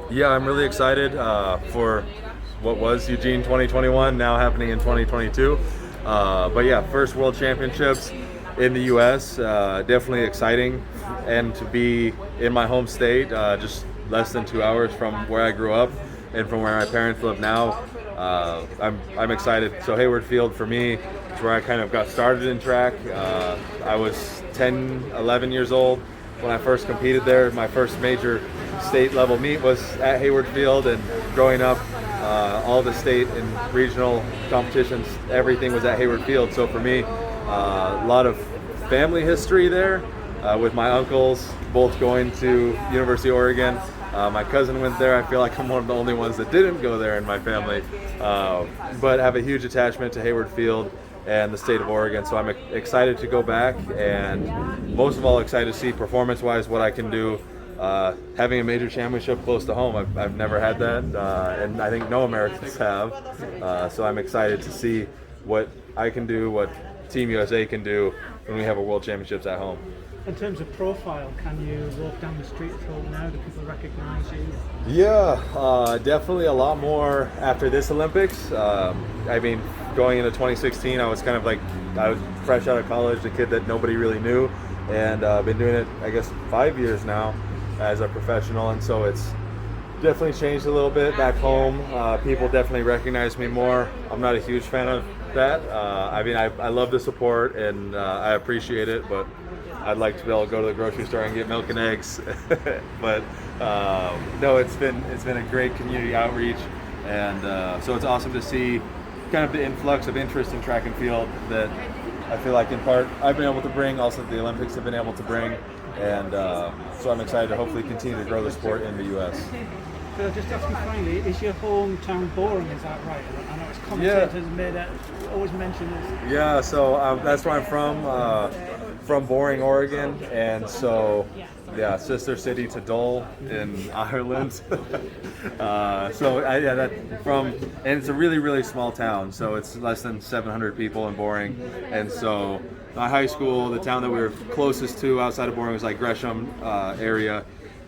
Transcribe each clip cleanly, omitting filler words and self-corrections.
Yeah, I'm really excited for what was Eugene 2021, now happening in 2022. But yeah, first World Championships in the U.S. Definitely exciting, and to be in my home state, just less than 2 hours from where I grew up and from where my parents live now. I'm excited. So Hayward Field for me is where I kind of got started in track. I was 10, 11 years old when I first competed there. My first major state level meet was at Hayward Field, and growing up, all the state and regional competitions, everything was at Hayward Field. So for me, a lot of family history there, with my uncles both going to University of Oregon. My cousin went there. I feel like I'm one of the only ones that didn't go there in my family, but have a huge attachment to Hayward Field and the state of Oregon. So I'm excited to go back, and most of all excited to see performance-wise what I can do. Having a major championship close to home, I've never had that, and I think no Americans have. So I'm excited to see what I can do, what Team USA can do when we have a World Championships at home. In terms of profile, can you walk down the street at all now? Do people recognize you? Yeah, definitely a lot more after this Olympics. I mean, going into 2016, I was kind of like, I was fresh out of college, the kid that nobody really knew, and I've been doing it, I guess, 5 years now as a professional, and so it's definitely changed a little bit back home. People definitely recognize me more. I'm not a huge fan of that. I mean, I love the support, and I appreciate it, but I'd like to be able to go to the grocery store and get milk and eggs. But no, it's been a great community outreach, and so it's awesome to see kind of the influx of interest in track and field that I feel like in part I've been able to bring, also the Olympics have been able to bring, and so I'm excited to hopefully continue to grow the sport in the U.S. Could I just ask you finally, is your hometown boring, is that right? I know it's commentators always mention this. Yeah, so that's where I'm from Boring, Oregon, and so yeah, sister city to Dole in Ireland. And it's a really small town, so it's less than 700 people in Boring, and so my high school, the town that we were closest to outside of Boring was like Gresham area.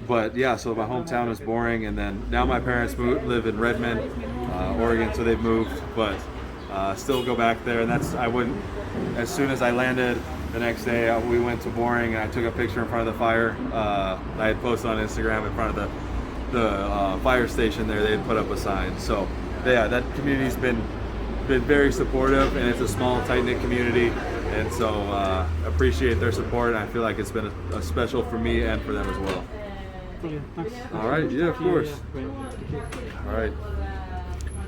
But yeah, so my hometown is Boring, and then now my parents live in Redmond, Oregon, so they've moved, but still go back there. And as soon as I landed the next day, we went to Boring, and I took a picture in front of the fire. I had posted on Instagram in front of the fire station there. They had put up a sign. So yeah, that community's been very supportive, and it's a small, tight-knit community, and so appreciate their support. And I feel like it's been a special for me and for them as well. Brilliant. Thanks. All right, yeah, of course. All right.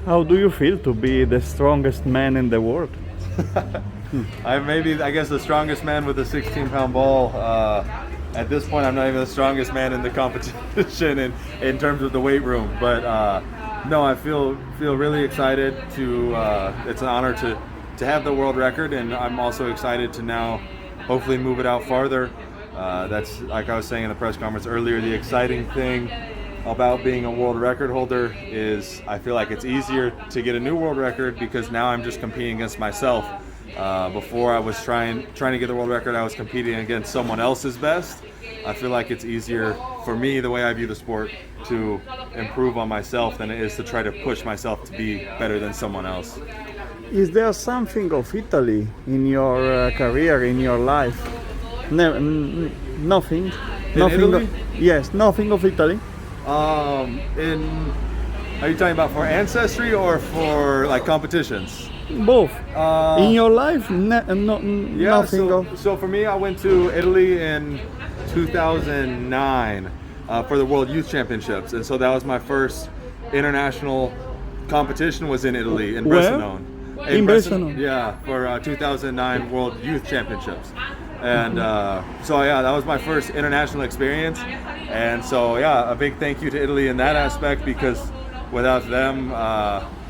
How do you feel to be the strongest man in the world? I guess the strongest man with a 16-pound ball. At this point, I'm not even the strongest man in the competition in terms of the weight room. But no, I feel really excited to. It's an honor to have the world record, and I'm also excited to now hopefully move it out farther. That's, like I was saying in the press conference earlier, the exciting thing about being a world record holder is I feel like it's easier to get a new world record because now I'm just competing against myself. Before I was trying to get the world record, I was competing against someone else's best. I feel like it's easier for me, the way I view the sport, to improve on myself than it is to try to push myself to be better than someone else. Is there something of Italy in your career, in your life? No, nothing. Nothing. Italy? Yes, nothing of Italy. Are you talking about for ancestry or for like competitions? Both. In your life, nothing. So for me, I went to Italy in 2009 for the World Youth Championships, and so that was my first international competition. Was in Italy, in Bressanone. In Bressanone. Yeah, for 2009 World Youth Championships. And so yeah, that was my first international experience, and so yeah, a big thank you to Italy in that aspect, because without them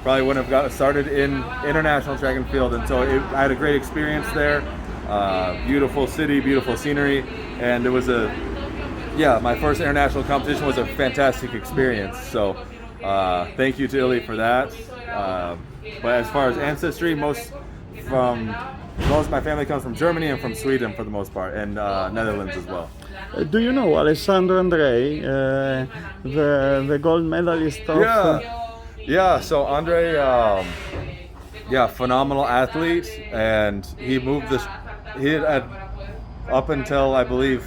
probably wouldn't have got started in international track and field. And so I had a great experience there. Beautiful city, beautiful scenery, and it was my first international competition was a fantastic experience. So thank you to Italy for that. But as far as ancestry, most from most of my family comes from Germany and from Sweden for the most part, and Netherlands as well. Do you know Alessandro Andrei, the gold medalist of... Yeah. So Andre, phenomenal athlete, and he moved this. He had up until I believe,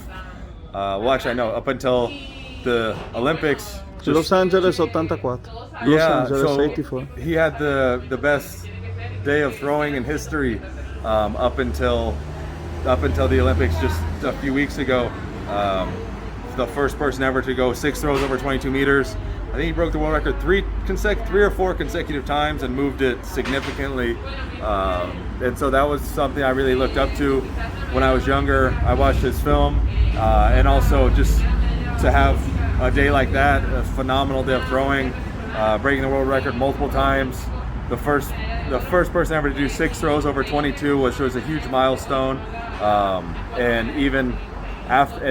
up until the Olympics. Los Angeles 84. Los Angeles so 84. he had the best day of throwing in history up until the Olympics just a few weeks ago. The first person ever to go 6 throws over 22 meters. I think he broke the world record three or four consecutive times and moved it significantly. And so that was something I really looked up to when I was younger. I watched his film, and also just to have a day like that, a phenomenal day of throwing, breaking the world record multiple times. The first person ever to do 6 throws over 22 was a huge milestone. And even after.